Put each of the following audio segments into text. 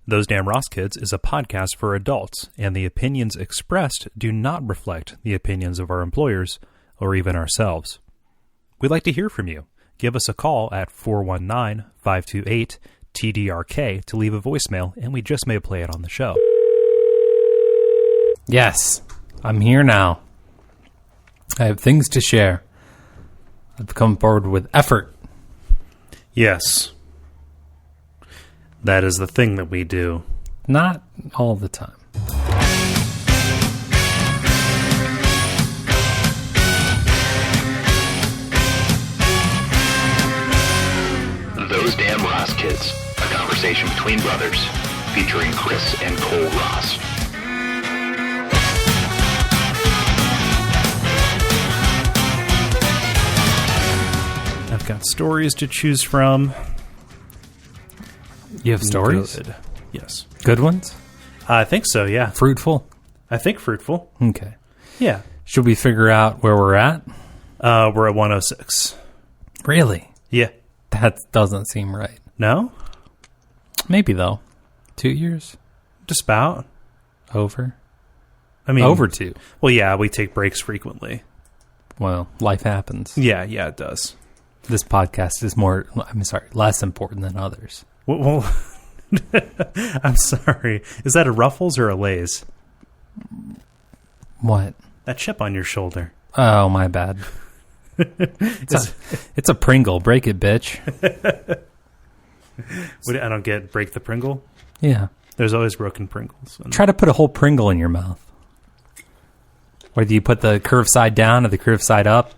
Those Damn Ross Kids is a podcast for adults, and the opinions expressed do not reflect the opinions of our employers or even ourselves. We'd like to hear from you. Give us a call at 419-528-TDRK to leave a voicemail, and we just may play it on the show. Yes, I'm here now. I have things to share. I've come forward with effort. Yes. That is the thing that we do. Not all the time. Those Damn Ross Kids, a conversation between brothers, featuring Kris and Kole Ross. I've got stories to choose from. You have stories? Good. Yes. Good ones? I think so, yeah. Fruitful? I think fruitful. Okay. Yeah. Should we figure out where we're at? We're at 106. Really? Yeah. That doesn't seem right. No? Maybe, though. 2 years? Just about. Over? I mean, over 2. Well, yeah, we take breaks frequently. Well, life happens. Yeah, it does. This podcast is less important than others. Well I'm sorry. Is that a Ruffles or a Lay's? What? That chip on your shoulder. Oh, my bad. It's a Pringle. Break it, bitch. I don't get break the Pringle? Yeah. There's always broken Pringles. Try to put a whole Pringle in your mouth. Whether you put the curved side down or the curved side up,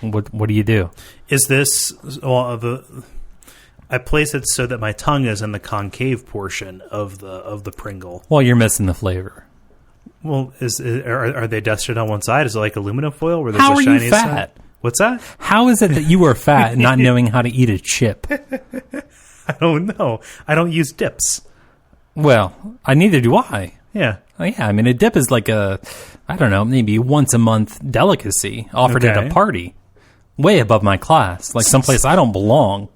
what do you do? Is this... Well, I place it so that my tongue is in the concave portion of the Pringle. Well, you're missing the flavor. Well, are they dusted on one side? Is it like aluminum foil where there's How a are shiny you fat? side? What's that? How is it that you are fat and not knowing how to eat a chip? I don't know. I don't use dips. Well, neither do I. Yeah. Oh, yeah, I mean, a dip is like maybe once a month delicacy offered at a party. Way above my class, like someplace I don't belong.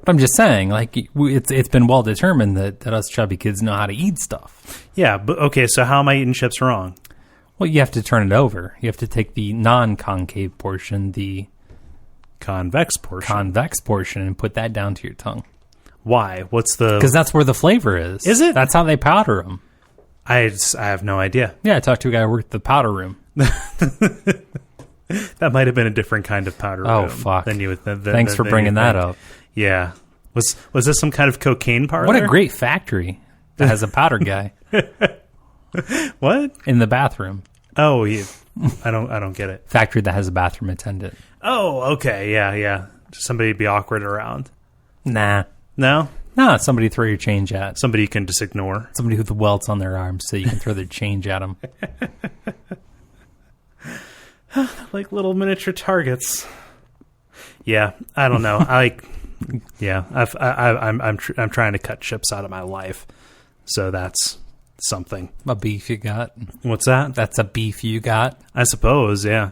But I'm just saying, like, it's been well determined that us chubby kids know how to eat stuff. Yeah, but okay, so how am I eating chips wrong? Well, you have to turn it over. You have to take the non-concave portion, the convex portion, and put that down to your tongue. Why? What's the... Because that's where the flavor is. Is it? That's how they powder them. I have no idea. Yeah, I talked to a guy who worked at the powder room. That might have been a different kind of powder room. Oh, fuck. Than you would, Thanks for bringing that up. Yeah. Was this some kind of cocaine parlor? What a great factory that has a powder guy. What? In the bathroom. Oh, yeah. I don't get it. Factory that has a bathroom attendant. Oh, okay. Yeah. Somebody be awkward around. Nah. No? No, somebody throw your change at. Somebody you can just ignore. Somebody with welts on their arms so you can throw their change at them. Like little miniature targets. Yeah, I don't know. I'm trying to cut chips out of my life, so that's something. A beef you got. What's that? That's a beef you got. I suppose. Yeah.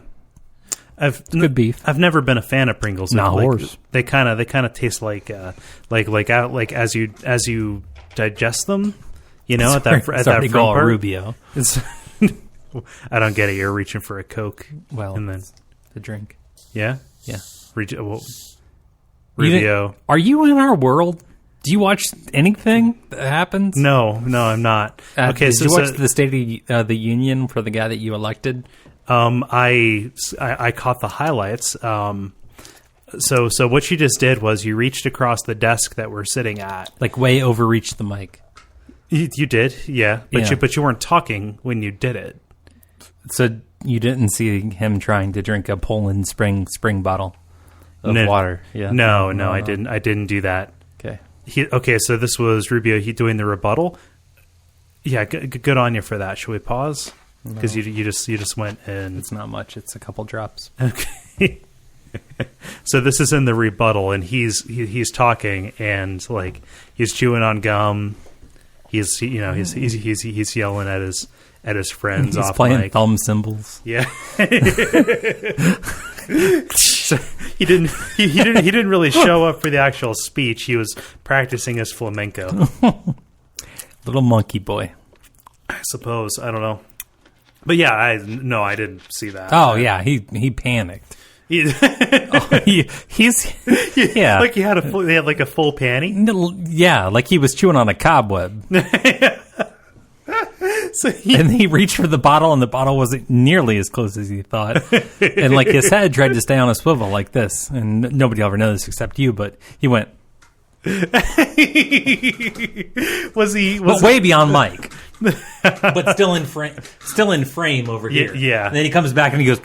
Good beef. I've never been a fan of Pringles. Not horse. They kind of taste like as you digest them. You know, at that front part. Rubio. I don't get it. You're reaching for a Coke. Well, and then the drink. Yeah? Yeah. Rubio. Are you in our world? Do you watch anything that happens? No, I'm not. Okay, did you watch the State of the Union for the guy that you elected? I caught the highlights. So what you just did was you reached across the desk that we're sitting at. Like way overreached the mic. You did, yeah. But you weren't talking when you did it. So you didn't see him trying to drink a Poland spring bottle of water? Yeah. No, I didn't. I didn't do that. Okay. So this was Rubio. He doing the rebuttal. Yeah, good on you for that. Should we pause? Because you just went and it's not much. It's a couple drops. Okay. So this is in the rebuttal, and he's talking and like he's chewing on gum. He's yelling at his friends. He's playing mic. thumb cymbals. Yeah. So He didn't really show up for the actual speech. He was practicing his flamenco. Little monkey boy. I suppose. I don't know. But yeah, I didn't see that. Oh yeah, he panicked. He's yeah, like he had like a full panty. Yeah, like he was chewing on a cobweb. And he reached for the bottle, and the bottle wasn't nearly as close as he thought. And like his head tried to stay on a swivel like this, and nobody will ever know this except you. But he went. was but way beyond Mike, but still in frame over here. Yeah. And then he comes back and he goes.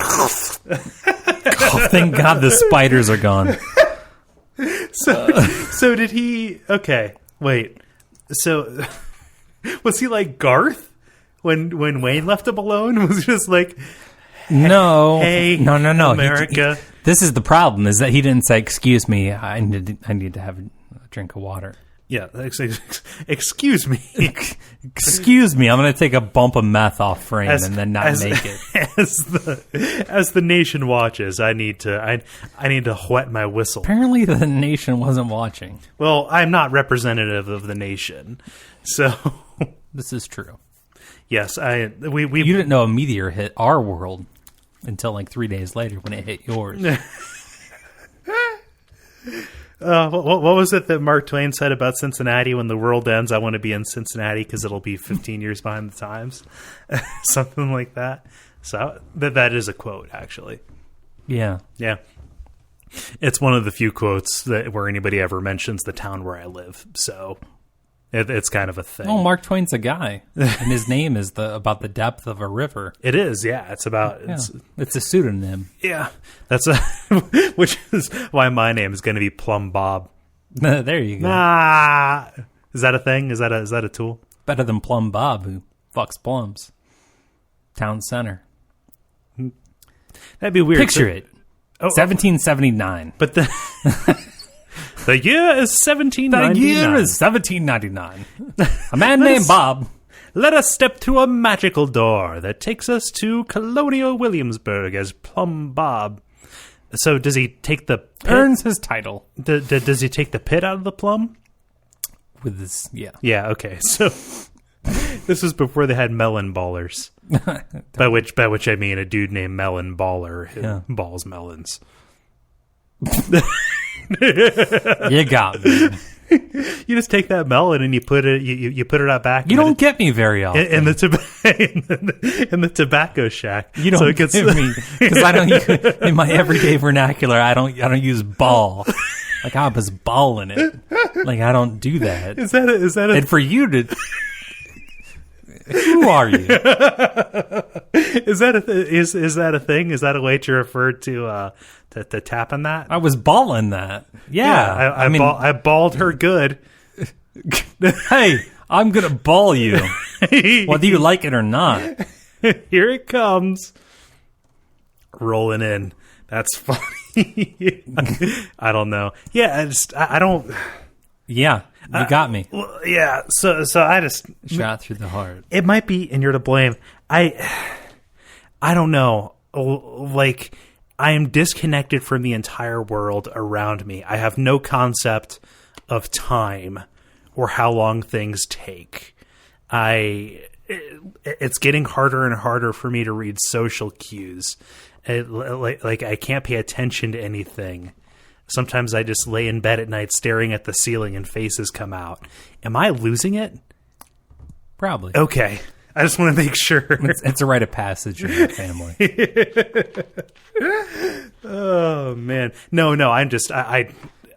Oh, thank God the spiders are gone. So did he? Okay, wait. So was he like Garth when Wayne left him alone? Was he just like, no, no, America. This is the problem: is that he didn't say, "Excuse me, I need to have a drink of water." Yeah, excuse me. Excuse me, I'm going to take a bump of meth off frame and then not make it. As the nation watches, I need to whet my whistle. Apparently, the nation wasn't watching. Well, I'm not representative of the nation, so this is true. Yes, we you didn't know a meteor hit our world until like 3 days later when it hit yours. What was it that Mark Twain said about Cincinnati? When the world ends, I want to be in Cincinnati because it'll be 15 years behind the times. Something like that. So that is a quote, actually. Yeah. Yeah. It's one of the few quotes where anybody ever mentions the town where I live. So it's kind of a thing. Oh, Mark Twain's a guy. And his name is about the depth of a river. It is, yeah. It's about... Yeah. It's a pseudonym. Yeah. Which is why my name is going to be Plum Bob. There you go. Is that a thing? Is that a tool? Better than Plum Bob, who fucks plums. Town center. That'd be weird. Picture it. 1779. But the year is 1799. The year is 1799. A man named Bob. Let us step through a magical door that takes us to Colonial Williamsburg as Plum Bob. So does he take the pit? Earns his title. Does he take the pit out of the plum? With this, yeah. Yeah, okay. So this was before they had melon ballers. by which I mean a dude named Melon Baller who balls melons. You got me. You just take that melon and you put it out back. You don't get me very often in the tobacco shack. You don't get me because I don't in my everyday vernacular. I don't use ball. Like I was balling it. Like I don't do that. Is that a and for you to? Who are you? Is that a thing? Is that a way to refer to tapping that? I was balling that. Yeah, I mean, I balled her good. Hey, I'm gonna ball you, whether you like it or not. Here it comes, rolling in. That's funny. I don't know. Yeah, I don't. Yeah, you got me. Yeah, so I just shot through the heart. It might be, and you're to blame. I don't know. Like, I am disconnected from the entire world around me. I have no concept of time or how long things take. It's getting harder and harder for me to read social cues. Like I can't pay attention to anything. Sometimes I just lay in bed at night staring at the ceiling and faces come out. Am I losing it? Probably. Okay. I just want to make sure. It's a rite of passage in your family. Oh, man. No, I'm just... I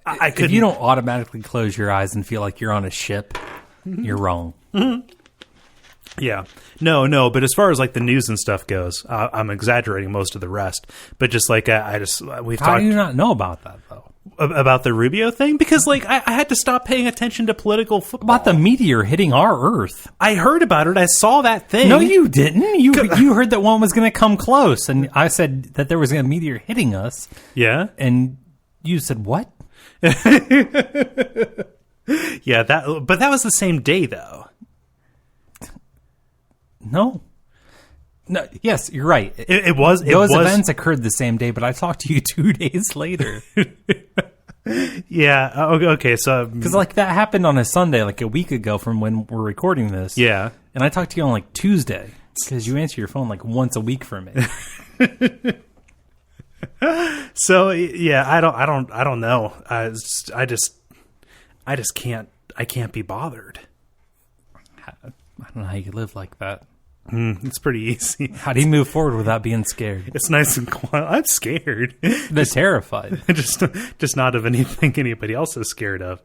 couldn't... If you don't automatically close your eyes and feel like you're on a ship, you're wrong. Mm-hmm. Yeah. No, but as far as like the news and stuff goes, I'm exaggerating most of the rest. But just like we've talked. How do you not know about that though? About the Rubio thing? Because like I had to stop paying attention to political football. About the meteor hitting our Earth. I heard about it. I saw that thing. No, you didn't. You heard that one was going to come close, and I said that there was a meteor hitting us. Yeah, and you said what? Yeah, but that was the same day though. No. No, yes, you're right. Those events occurred the same day, but I talked to you 2 days later. Yeah. Okay. So because like that happened on a Sunday, like a week ago from when we're recording this. Yeah. And I talked to you on like Tuesday because you answer your phone like once a week for me. So yeah, I don't know. I just can't. I can't be bothered. I don't know how you live like that. It's pretty easy. How do you move forward without being scared? It's nice and quiet. I'm scared. They're terrified. Just not of anything anybody else is scared of.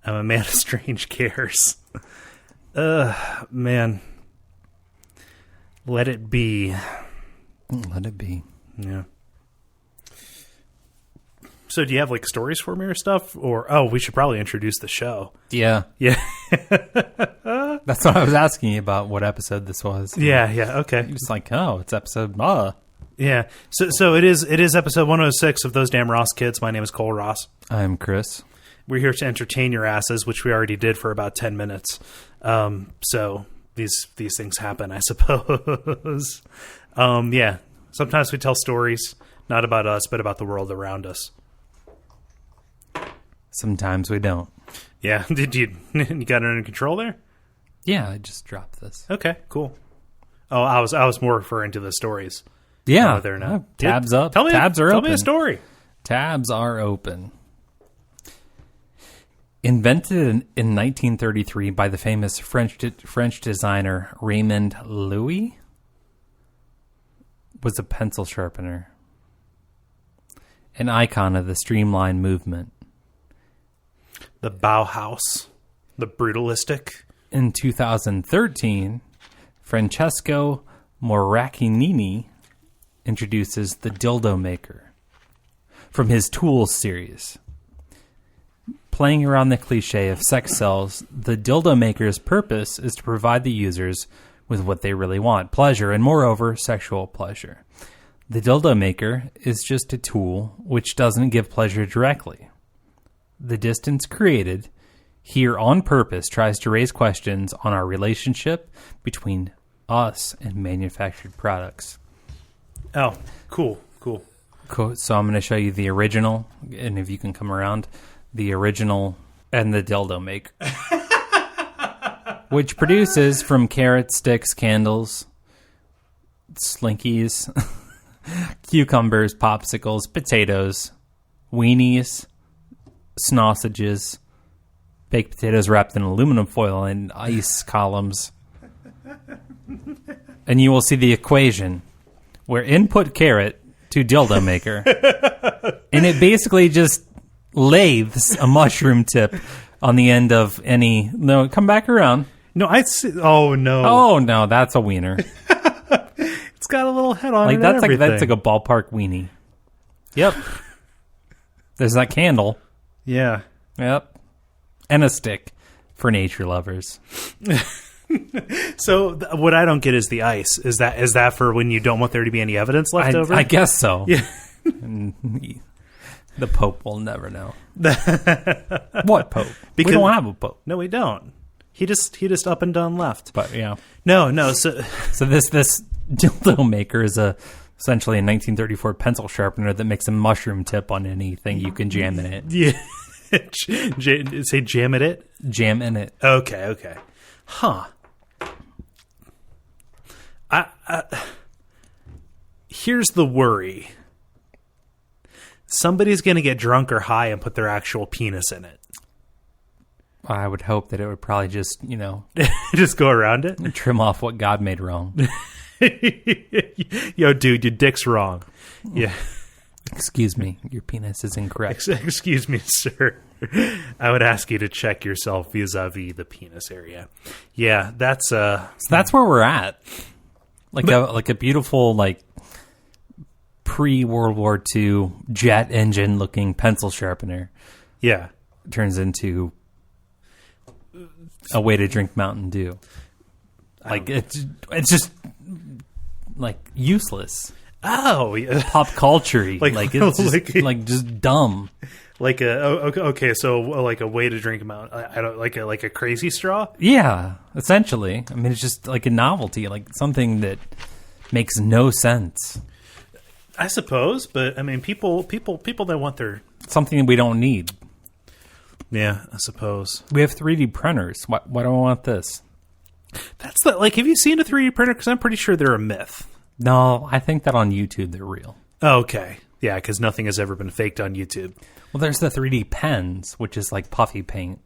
I'm a man of strange cares. Man. Let it be. Let it be. Yeah. So do you have like stories for me or stuff? Or, we should probably introduce the show. Yeah. Yeah. That's what I was asking you about, what episode this was. Yeah, okay. You're just like, it's episode... Yeah. So it is episode 106 of Those Damn Ross Kids. My name is Kole Ross. I'm Kris. We're here to entertain your asses, which we already did for about 10 minutes. So these things happen, I suppose. Yeah. Sometimes we tell stories, not about us, but about the world around us. Sometimes we don't. Yeah. Did you got it under control there? Yeah, I just dropped this. Okay, cool. Oh, I was more referring to the stories. Yeah. No, they're not. Tabs up. Tabs are open. Tell me a story. Tabs are open. Invented in 1933 by the famous French designer Raymond Louis, was a pencil sharpener. An icon of the streamline movement. The Bauhaus. The brutalistic. In 2013, Francesco Moracchini introduces the Dildo Maker from his Tools series. Playing around the cliche of sex cells, the Dildo Maker's purpose is to provide the users with what they really want, pleasure, and moreover, sexual pleasure. The Dildo Maker is just a tool which doesn't give pleasure directly. The distance created here on purpose tries to raise questions on our relationship between us and manufactured products. Oh, cool. So I'm going to show you the original, and if you can come around, the original and the Dildo Maker. Which produces from carrot sticks, candles, slinkies, cucumbers, popsicles, potatoes, weenies, sausages, baked potatoes wrapped in aluminum foil and ice columns. And you will see the equation where input carrot to Dildo Maker. And it basically just lathes a mushroom tip on the end of any... No, come back around. No, I see... Oh, no. Oh, no, that's a wiener. It's got a little head on like it that's and like a ballpark weenie. Yep. There's that candle. Yeah. Yep. And a stick for nature lovers. So what I don't get is the ice. Is that for when you don't want there to be any evidence left over? I guess so. Yeah. The Pope will never know. What Pope? Because we don't have a Pope. No, we don't. He just up and done left. But yeah. No. So this Dildo Maker is essentially a 1934 pencil sharpener that makes a mushroom tip on anything you can jam in it. Yeah. Say jam in it? Jam in it. Okay. Huh. Here's the worry. Somebody's going to get drunk or high and put their actual penis in it. I would hope that it would probably just, just go around it? Trim off what God made wrong. Yo, dude, your dick's wrong. Yeah. Excuse me, your penis is incorrect. Excuse me, sir. I would ask you to check yourself vis-a-vis the penis area. Yeah, that's So that's where we're at. Like a beautiful pre-World War II jet engine looking pencil sharpener. Yeah. Turns into a way to drink Mountain Dew. It's just useless. Oh, yeah. Pop culture-y. It's just dumb. Okay, so like a way to drink them out. I don't like a crazy straw. Yeah, essentially. I mean, it's just like a novelty, like something that Makes no sense. I suppose, but I mean, people that want their Something we don't need. yeah, I suppose We have 3D printers. Why do I want this? that's the like. Have you seen a 3D printer? Because I'm pretty sure they're a myth. No, I think that on YouTube they're real. Okay, yeah, because nothing has ever been faked on YouTube. Well, there's the 3D pens, which is like puffy paint.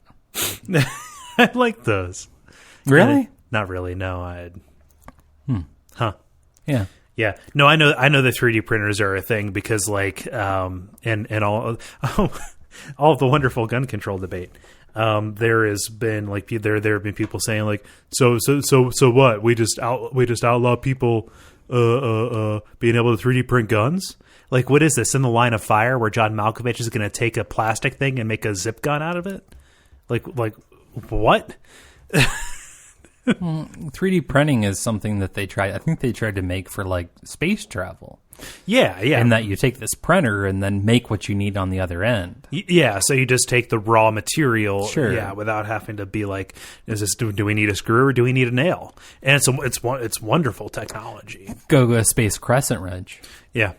I like those. Really? Not really. No, Huh. Yeah. Yeah. No, I know the 3D printers are a thing because like and all all of the wonderful gun control debate. There has been like there have been people saying like so what? We just outlaw people being able to 3D print guns? Like what is this, in the Line of Fire where John Malkovich is going to take a plastic thing and make a zip gun out of it? Like what? 3D printing is something that they tried. I think they tried to make for like space travel. Yeah. And that you take this printer and then make what you need on the other end. Yeah, so you just take the raw material, Sure. yeah, without having to be like, do we need a screw or do we need a nail? And it's wonderful technology. Go a space crescent wrench. Yeah,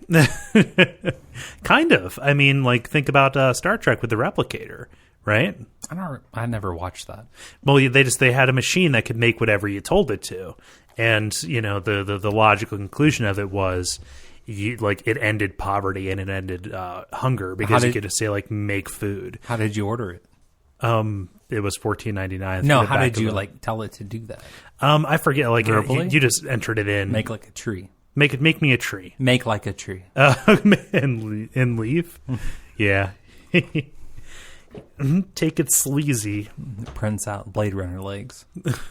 kind of. I mean, like think about Star Trek with the replicator, right? I never watched that. Well, they had a machine that could make whatever you told it to, and the logical conclusion of it was, it ended poverty and it ended hunger because you could just say like make food. How did you order it? It was $14.99. No, how did you like tell it to do that? I forget. Like Verbally? you just entered it in. Make like a tree. Make me a tree. Make like a tree. And leave. Yeah. Take it sleazy. It prints out Blade Runner legs.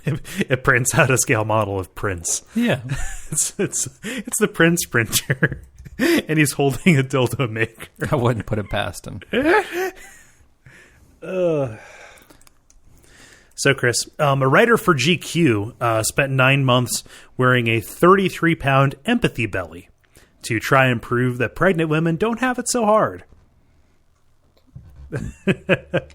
It prints out a scale model of Prince. Yeah. It's the Prince printer, and he's holding a dildo maker. I wouldn't put it past him. So, Chris, a writer for GQ spent 9 months wearing a 33-pound empathy belly to try and prove that pregnant women don't have it so hard.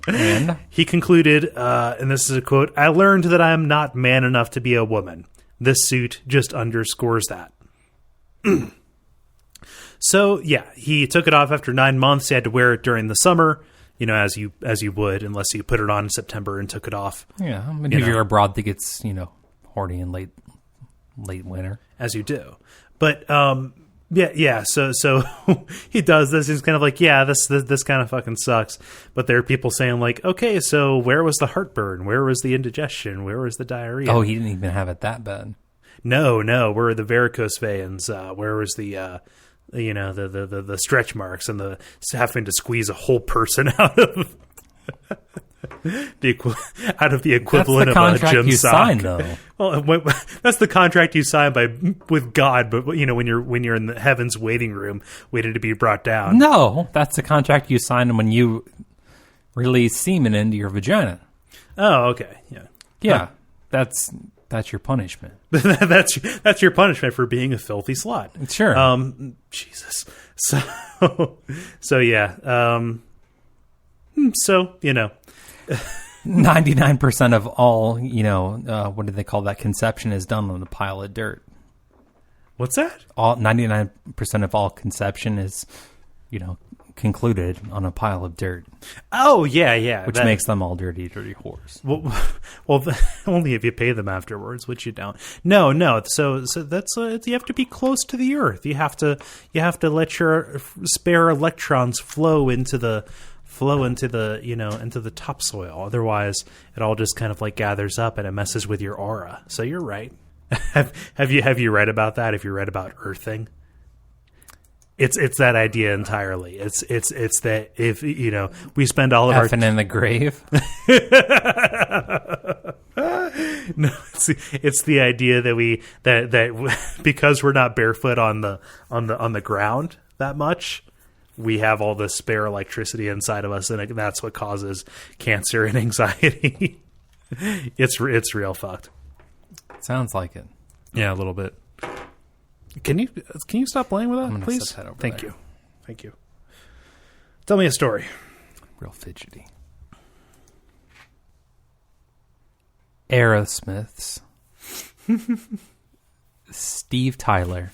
And he concluded, and this is a quote, "I learned that I am not man enough to be a woman. This suit just underscores that." So, yeah, he took it off after 9 months. He had to wear it during the summer, as you would, unless you put it on in September and took it off. yeah, I mean, if you're abroad that gets horny in late winter, as you do. But yeah. So he does this. He's kind of like, yeah, this kind of fucking sucks. But there are people saying like, okay, so where was the heartburn? Where was the indigestion? Where was the diarrhea? Oh, he didn't even have it that bad. No. Where are the varicose veins? Where was the the stretch marks and the having to squeeze a whole person out of the equivalent of a gym sock. Sign, though. Well, that's the contract you sign with God. But when you're in the heaven's waiting room, waiting to be brought down. No, that's the contract you sign when you release semen into your vagina. Oh, okay, yeah. Yeah, that's your punishment. that's your punishment for being a filthy slut. Sure. Jesus. So yeah. So 99% of all, what do they call that? Conception is done on a pile of dirt. What's that? 99% of all conception is, concluded on a pile of dirt. Oh, yeah. Which makes them all dirty whores. Well, only if you pay them afterwards, which you don't. No. So that's you have to be close to the earth. You have to let your spare electrons flow into the into the topsoil. Otherwise, it all just kind of like gathers up and it messes with your aura. So you're right. Have you read about that? Have you read about earthing? It's that idea entirely. It's that if we spend all of our effing in the grave. No, it's the idea that because we're not barefoot on the ground that much, we have all this spare electricity inside of us, and that's what causes cancer and anxiety. It's real fucked. Sounds like it. Yeah, a little bit. Can you stop playing with that, please? Set that over Thank there. you. Thank you. Tell me a story. Real fidgety. Aerosmith's Steve Tyler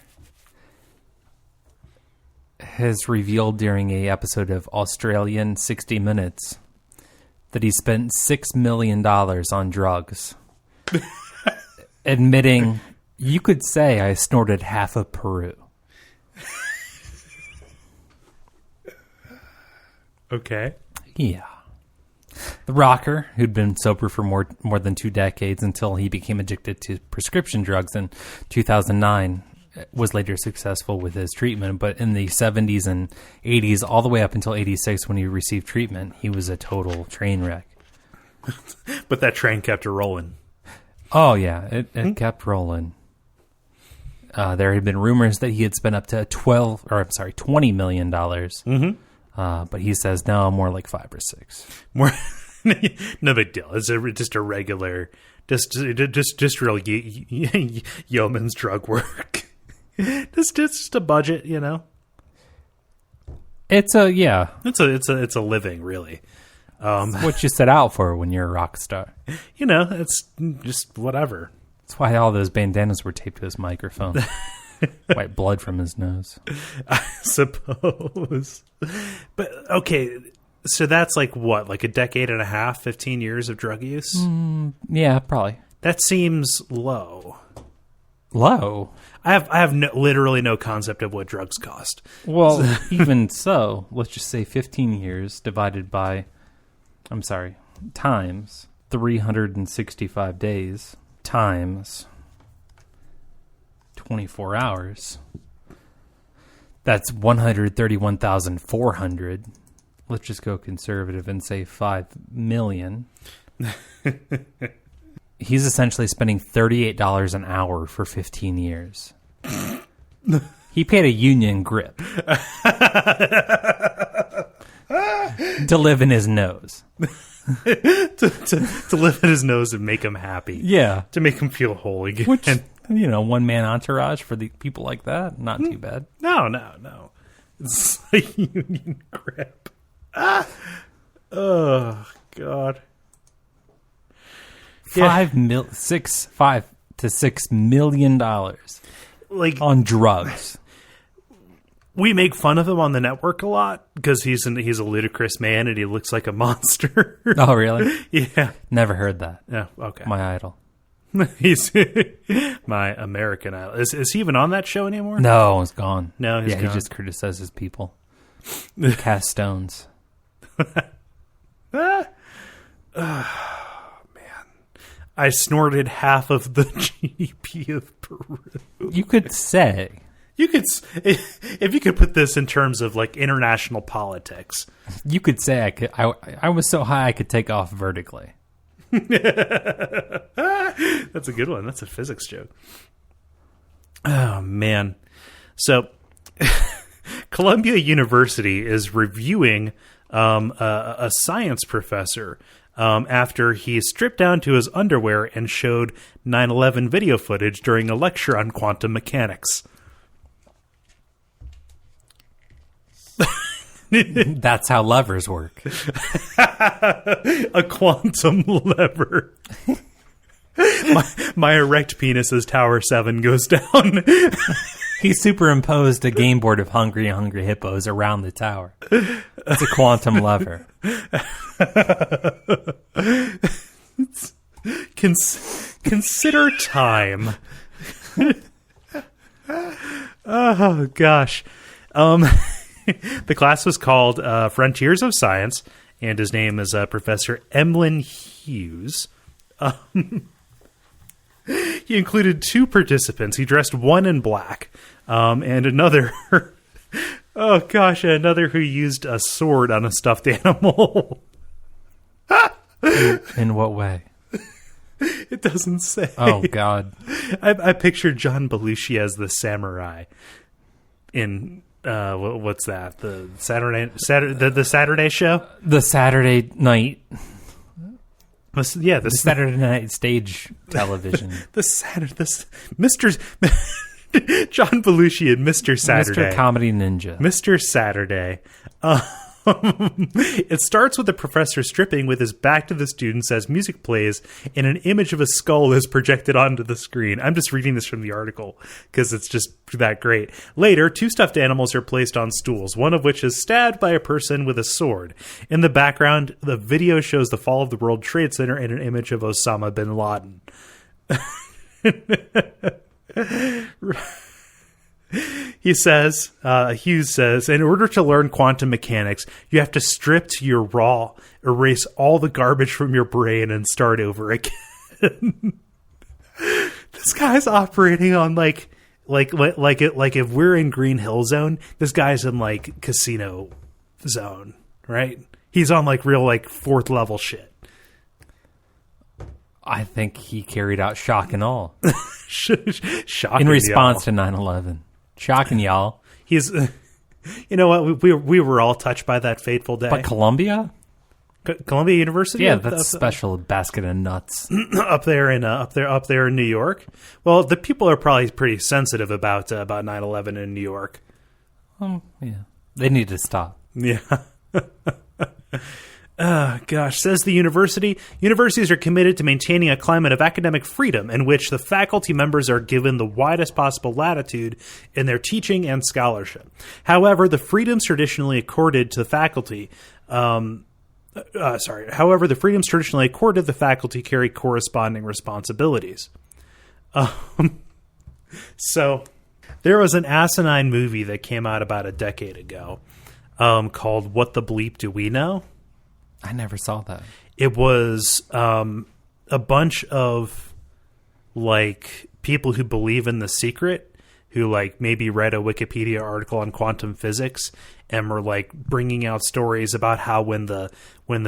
has revealed during a episode of Australian 60 Minutes that he spent $6 million on drugs. Admitting, you could say I snorted half of Peru. Okay. Yeah. The rocker, who'd been sober for more than 2 decades until he became addicted to prescription drugs in 2009, was later successful with his treatment. But in the 70s and 80s, all the way up until 86 when he received treatment, he was a total train wreck. But that train kept rolling. Oh, yeah. It kept rolling. There had been rumors that he had spent up to $20 million. Mm-hmm. But he says, no, more like 5 or 6. More, no big deal. It's just a regular, just real yeoman's drug work. just a budget, you know. It's a living, really. What you set out for when you're a rock star. You know, it's just whatever. That's why all those bandanas were taped to his microphone. White blood from his nose. I suppose. But, okay, so that's like what? Like a decade and a half, 15 years of drug use? Yeah, probably. That seems low. Low? I have literally no concept of what drugs cost. Well, even so, let's just say 15 years divided by, times 365 days times 24 hours. That's 131,400. Let's just go conservative and say 5 million. He's essentially spending $38 an hour for 15 years. He paid a union grip to live in his nose. to live in his nose and make him happy. Yeah. To make him feel whole again. Which, one-man entourage for the people like that, not too bad. No. It's like union grip. Oh, God. $5 to $6 million like on drugs. We make fun of him on the network a lot because he's a ludicrous man and he looks like a monster. Oh, really? Yeah. Never heard that. Yeah. Okay. My idol. He's my American idol. Is he even on that show anymore? No, he's gone. No, he's gone. He just criticizes people. Cast stones. Oh, man. I snorted half of the GDP of Peru. You could say. If you could put this in terms of like international politics. You could say I was so high I could take off vertically. That's a good one. That's a physics joke. Oh, man. So, Columbia University is reviewing a science professor after he stripped down to his underwear and showed 9/11 video footage during a lecture on quantum mechanics. That's how levers work. A quantum lever. My erect penis's Tower 7 goes down. He superimposed a game board of Hungry Hippos around the tower. It's a quantum lever. Consider time. Oh, gosh. The class was called Frontiers of Science, and his name is Professor Emlyn Hughes. He included 2 participants. He dressed one in black, and another, another who used a sword on a stuffed animal. In what way? It doesn't say. Oh, God. I pictured John Belushi as the samurai in... what's that? The Saturday show? The Saturday night. Yeah, the Saturday night stage television. Mr. John Belushi and Mr. Saturday. Mr. Comedy Ninja. Mr. Saturday. It starts with the professor stripping with his back to the students as music plays and an image of a skull is projected onto the screen. I'm just reading this from the article because it's just that great. Later, 2 stuffed animals are placed on stools, one of which is stabbed by a person with a sword. In the background, the video shows the fall of the World Trade Center and an image of Osama bin Laden. Hughes says, in order to learn quantum mechanics, you have to strip to your raw, erase all the garbage from your brain, and start over again. This guy's operating on like if we're in Green Hill Zone, this guy's in like Casino Zone, right? He's on like real like 4th level shit. I think he carried out shock and awe Shocking in response to 9/11. Shocking y'all. He's, you know what? We were all touched by that fateful day. But Columbia? Columbia University? Yeah, that's a special basket of nuts. up there in New York. Well, the people are probably pretty sensitive about 9/11 in New York. Yeah. They need to stop. Yeah. Gosh, says the university. Universities are committed to maintaining a climate of academic freedom in which the faculty members are given the widest possible latitude in their teaching and scholarship. However, the freedoms traditionally accorded the faculty carry corresponding responsibilities. So there was an asinine movie that came out about a decade ago called What the Bleep Do We Know? I never saw that. It was a bunch of like people who believe in the secret, who like maybe read a Wikipedia article on quantum physics and were like bringing out stories about how when the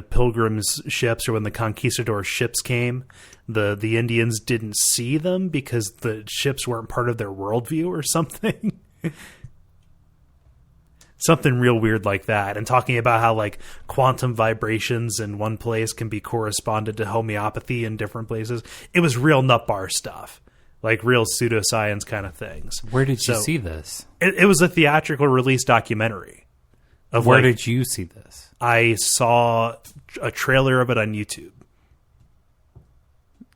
pilgrims ships or when the conquistador ships came, the Indians didn't see them because the ships weren't part of their worldview or something. Something real weird like that, and talking about how like quantum vibrations in one place can be corresponded to homeopathy in different places. It was real nut bar stuff, like real pseudoscience kind of things. Where did you see this? It was a theatrical release documentary. Where did you see this? I saw a trailer of it on YouTube.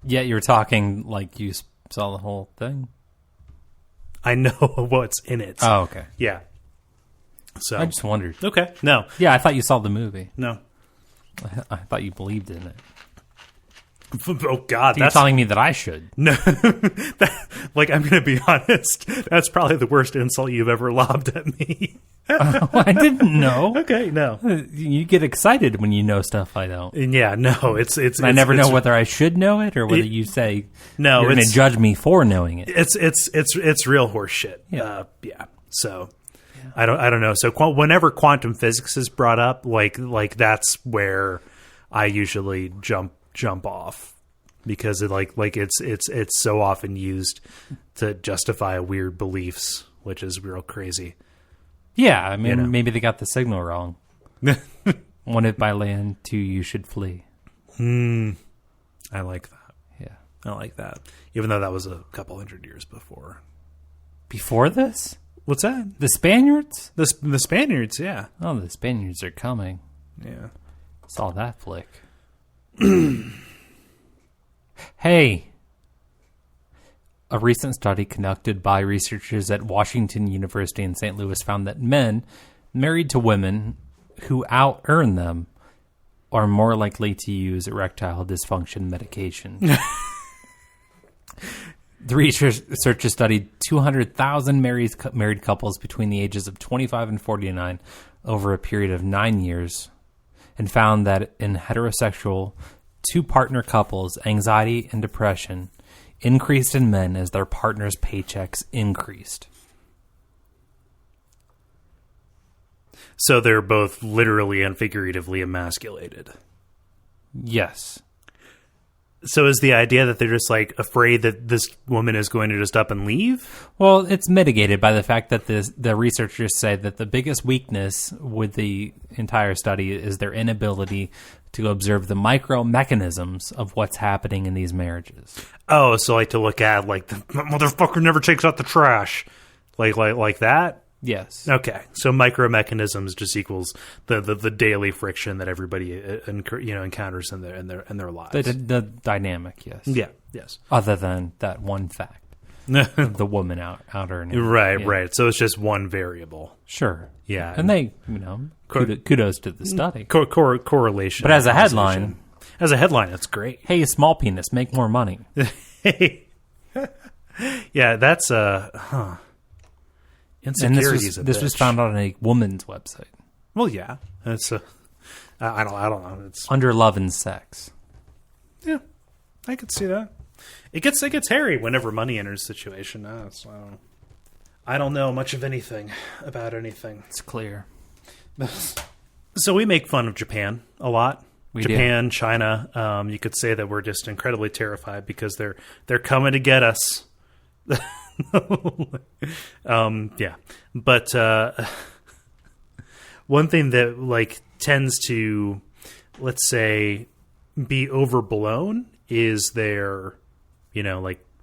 Yeah, you're talking like you saw the whole thing? I know what's in it. Oh, okay. Yeah. So I just wondered. Okay. No. Yeah, I thought you saw the movie. No. I thought you believed in it. Oh, God. So you're telling me that I should? No. Like, I'm going to be honest. That's probably the worst insult you've ever lobbed at me. I didn't know. Okay, no. You get excited when you know stuff I don't. Yeah, no. It's I never know whether I should know it or whether you say no, you're going to judge me for knowing it. It's real horse shit. Yeah. So I don't know. So whenever quantum physics is brought up, like that's where I usually jump off, because it's so often used to justify weird beliefs, which is real crazy. Yeah, I mean, maybe they got the signal wrong. 1, if by land, 2, you should flee. I like that. Yeah, I like that. Even though that was a couple hundred years before. Before this? What's that? The Spaniards? The Spaniards, yeah. Oh, the Spaniards are coming. Yeah. Saw that flick. Hey. A recent study conducted by researchers at Washington University in St. Louis found that men married to women who out-earn them are more likely to use erectile dysfunction medication. The researchers studied 200,000 married couples between the ages of 25 and 49 over a period of 9 years and found that in heterosexual two-partner couples, anxiety and depression increased in men as their partners' paychecks increased. So they're both literally and figuratively emasculated. Yes. So is the idea that they're just like afraid that this woman is going to just up and leave? Well, it's mitigated by the fact that the researchers say that the biggest weakness with the entire study is their inability to observe the micro mechanisms of what's happening in these marriages. Oh, so like to look at like the motherfucker never takes out the trash, like that. Yes. Okay, so micromechanisms just equals the daily friction that everybody encounters in their lives. The dynamic, yes. Yeah. Yes. Other than that one fact, the woman outer. Right. So it's just one variable. Sure. Yeah. And they, kudos to the study. Correlation. But as a headline, it's great. Hey, small penis, make more money. Yeah, that's insecurities. And this was found on a woman's website. Well, yeah, it's I don't know. It's under Love and Sex. Yeah, I could see that. It gets hairy whenever money enters the situation. I don't know much of anything about anything. It's clear. So we make fun of Japan a lot. Japan, do. China. You could say that we're just incredibly terrified because they're coming to get us. Yeah, but one thing that tends to, let's say, be overblown is their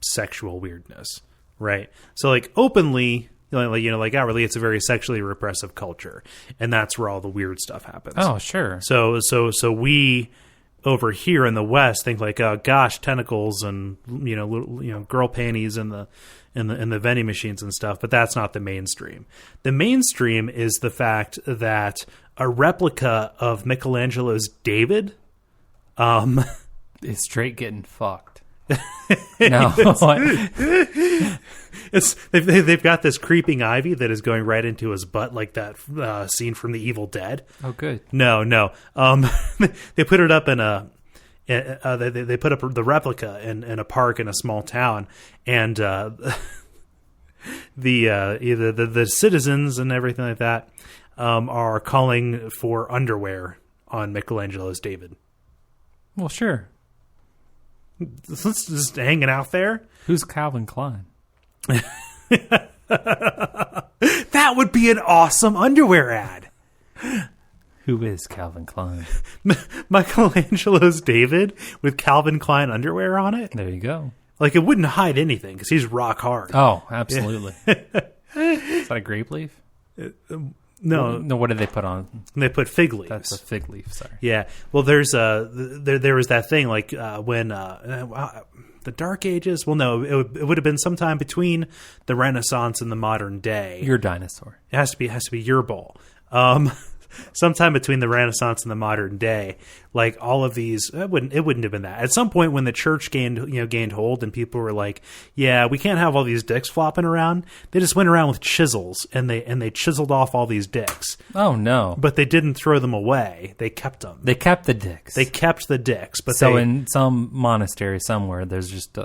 sexual weirdness, right? So openly, outwardly, it's a very sexually repressive culture, and that's where all the weird stuff happens. Oh, sure. So we over here in the West think oh gosh, tentacles and girl panties in the vending machines and stuff, but that's not the mainstream. The mainstream is the fact that a replica of Michelangelo's David is straight getting fucked. No, they've got this creeping ivy that is going right into his butt, like that scene from The Evil Dead. Oh, good. No. They put it up in they put up the replica in a park in a small town, and the citizens and everything like that are calling for underwear on Michelangelo's David. Well, sure. It's just hanging out there. Who's Calvin Klein? That would be an awesome underwear ad. Who is Calvin Klein? Michelangelo's David with Calvin Klein underwear on it. There you go. It wouldn't hide anything because he's rock hard. Oh, absolutely. Is that a grape leaf? No. What did they put on? They put fig leaves. That's a fig leaf. Sorry. Yeah. Well, there's there was that thing when the Dark Ages. Well, no, it would have been sometime between the Renaissance and the modern day. Your dinosaur. It has to be your bowl. Sometime between the Renaissance and the modern day, all of these, it wouldn't have been that. At some point when the church gained hold and people were like, yeah, we can't have all these dicks flopping around. They just went around with chisels and they chiseled off all these dicks. Oh no. But they didn't throw them away. They kept them. They kept the dicks. They kept the dicks. But in some monastery somewhere, there's just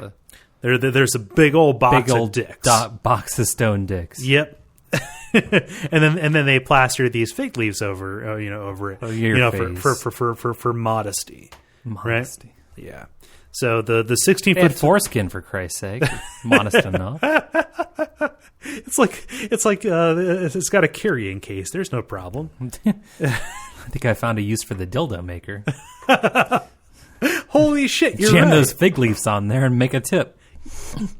there's a big old box of dicks. Box of stone dicks. Yep. and then they plaster these fig leaves over over it, for modesty, right? Yeah. So the 16-foot foreskin, for Christ's sake, modest enough. It's got a carrying case. There's no problem. I think I found a use for the dildo maker. Holy shit! You're Jam right. those fig leaves on there and make a tip.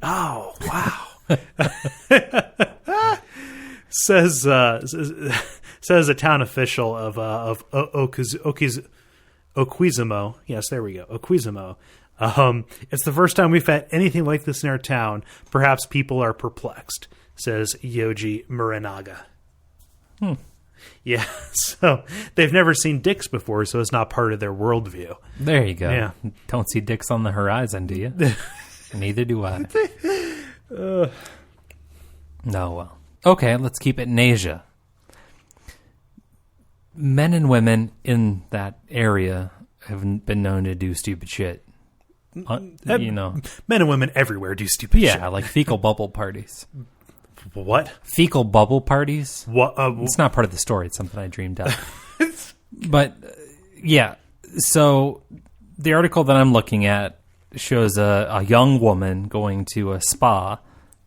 Oh wow! Says a town official of Oquizimo. Yes, there we go. Oquizimo. It's the first time we've had anything like this in our town. Perhaps people are perplexed, says Yoji Muranaga. Yeah, so they've never seen dicks before, so it's not part of their worldview. There you go. Yeah. Don't see dicks on the horizon, do you? Neither do I. No, well. Okay, let's keep it in Asia. Men and women in that area have been known to do stupid shit. Men and women everywhere do stupid shit. Yeah, like fecal bubble parties. What? Fecal bubble parties? What? It's not part of the story. It's something I dreamed up. But, yeah. So, the article that I'm looking at shows a young woman going to a spa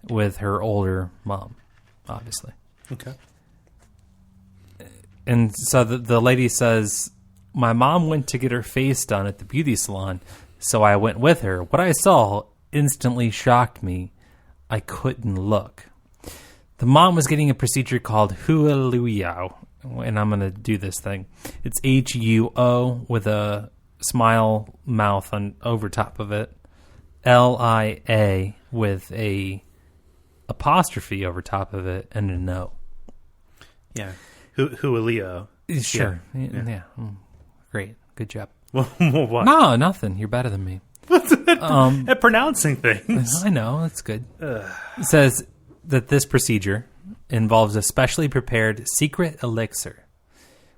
with her older mom, obviously. Okay. And so the lady says, my mom went to get her face done at the beauty salon, so I went with her. What I saw instantly shocked me. I couldn't look. The mom was getting a procedure called Huoluiao, and I'm going to do this thing. It's Huo with a smile mouth on over top of it. Lia with a apostrophe over top of it and a no. Yeah. Huolio. Sure. Yeah. Great. Good job. What? No, nothing. You're better than me. At pronouncing things. I know. That's good. It says that this procedure involves a specially prepared secret elixir,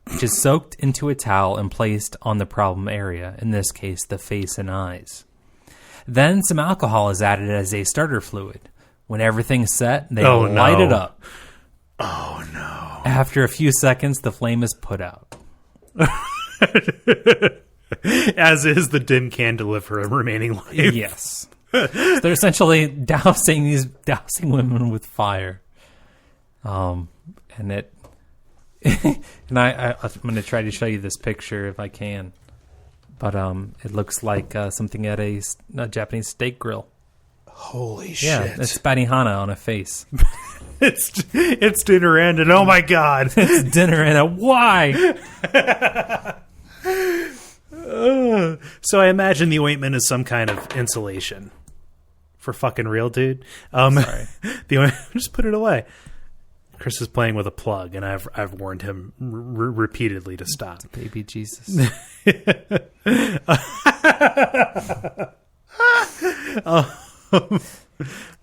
which is soaked into a towel and placed on the problem area, in this case, the face and eyes. Then some alcohol is added as a starter fluid. When everything's set, they light it up. Oh, no. After a few seconds, the flame is put out. As is the dim candle of her remaining life. Yes. So they're essentially dousing women with fire. And it... and I'm going to try to show you this picture if I can. But it looks like something at a Japanese steak grill. Holy shit. Yeah, it's Benihana on a face. It's dinner end, and oh my god. It's dinner and why? So I imagine the ointment is some kind of insulation. For fucking real, dude. Sorry. Just put it away. Chris is playing with a plug, and I've warned him repeatedly to stop. Baby Jesus.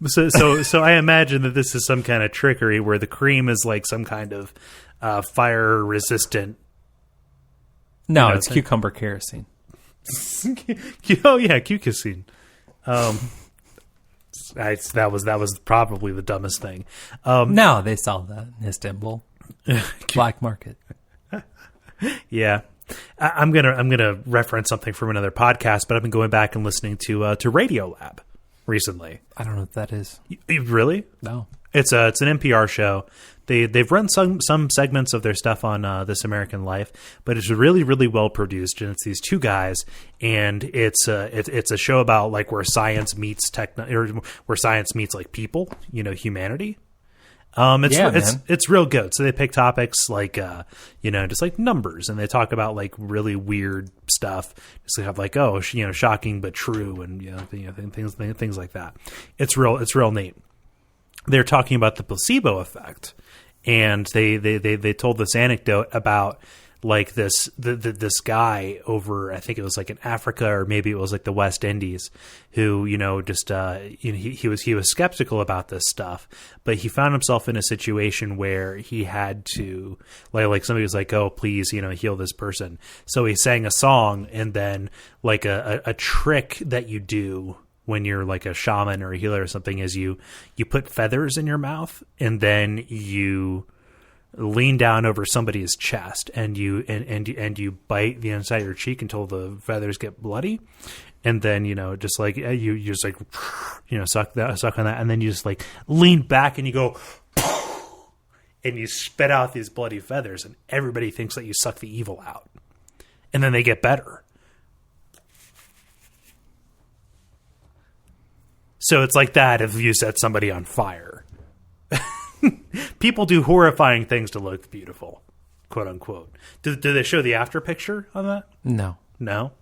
So I imagine that this is some kind of trickery where the cream is like some kind of fire resistant. No, it's cucumber kerosene. Oh yeah, cucusine. That was probably the dumbest thing. No, they sell that in Istanbul. Black market. Yeah. I'm gonna reference something from another podcast, but I've been going back and listening to Radiolab recently. I don't know what that is. Really? No. It's an NPR show. They've run some segments of their stuff on This American Life, but it's really, really well produced, and it's these two guys, and it's a show about like where science meets where science meets like people, humanity. It's real good. So they pick topics like just like numbers, and they talk about like really weird stuff. Just have like shocking but true, and things like that. It's real neat. They're talking about the placebo effect, and they told this anecdote about like this guy over, I think it was like in Africa or maybe it was like the West Indies, who he was skeptical about this stuff, but he found himself in a situation where he had to like somebody was like, oh please heal this person, so he sang a song, and then like a trick that you do when you're like a shaman or a healer or something is you put feathers in your mouth, and then you lean down over somebody's chest, and you bite the inside of your cheek until the feathers get bloody, and then just like you just like suck on that, and then you just like lean back and you go and you spit out these bloody feathers, and everybody thinks that you suck the evil out, and then they get better. So it's like that if you set somebody on fire. People do horrifying things to look beautiful, quote unquote. Do they show the after picture on that? No. No?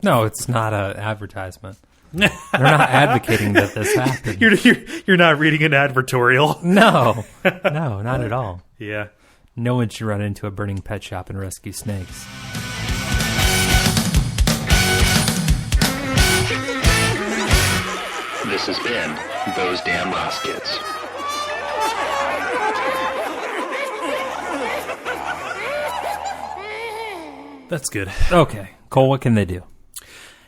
No, it's not an advertisement. They're not advocating that this happens. You're not reading an advertorial. No, not at all. Yeah. No one should run into a burning pet shop and rescue snakes. This has been Those Damn Ross Kids. That's good. Okay. Cole, what can they do?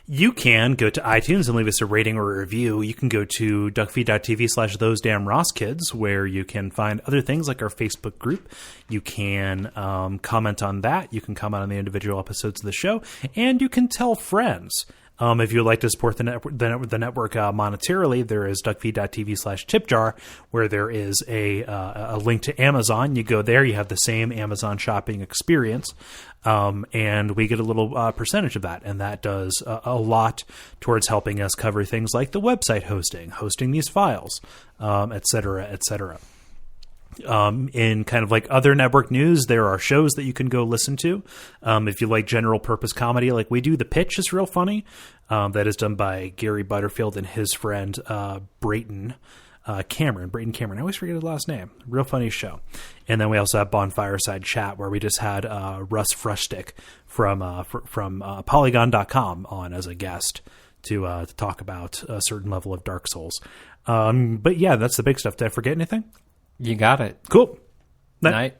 You can go to iTunes and leave us a rating or a review. You can go to Duckfeed.tv/Those Damn Ross Kids, where you can find other things like our Facebook group. You can comment on that. You can comment on the individual episodes of the show, and you can tell friends. If you'd like to support the network monetarily, there is Duckfeed.tv/tipjar, where there is a link to Amazon. You go there, you have the same Amazon shopping experience, and we get a little percentage of that, and that does a lot towards helping us cover things like the website hosting these files, et cetera, et cetera. In kind of like other network news, there are shows that you can go listen to. If you like general purpose comedy like we do, The Pitch is real funny. That is done by Gary Butterfield and his friend Brayton Cameron. I always forget his last name. Real funny show. And then we also have Bonfireside Chat, where we just had Russ Frushtick from Polygon.com on as a guest to talk about a certain level of Dark Souls. But yeah, that's the big stuff. Did I forget anything? You got it. Cool. Night.